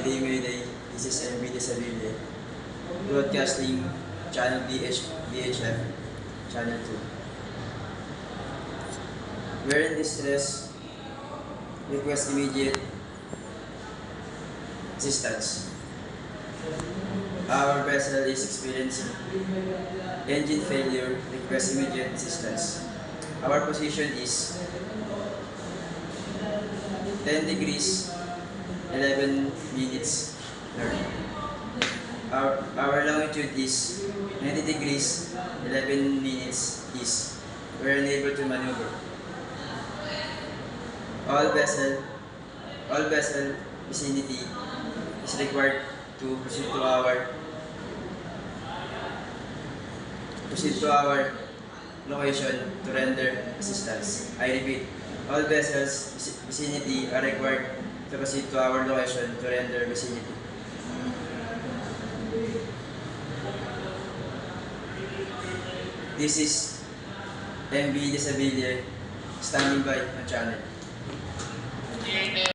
Mayday, Mayday. This is MB Desaville, broadcasting channel BHF, channel 2. We're in distress. Request immediate assistance. Our vessel is experiencing engine failure. Request immediate assistance. Our position is 10 degrees 11 minutes north. Our longitude is 90 degrees 11 minutes east. We're unable to maneuver. All vessel vicinity is required to proceed to our location to render assistance. I repeat, all vessels vicinity are required to proceed to our location to render vicinity. This is MB Desaville standing by on channel.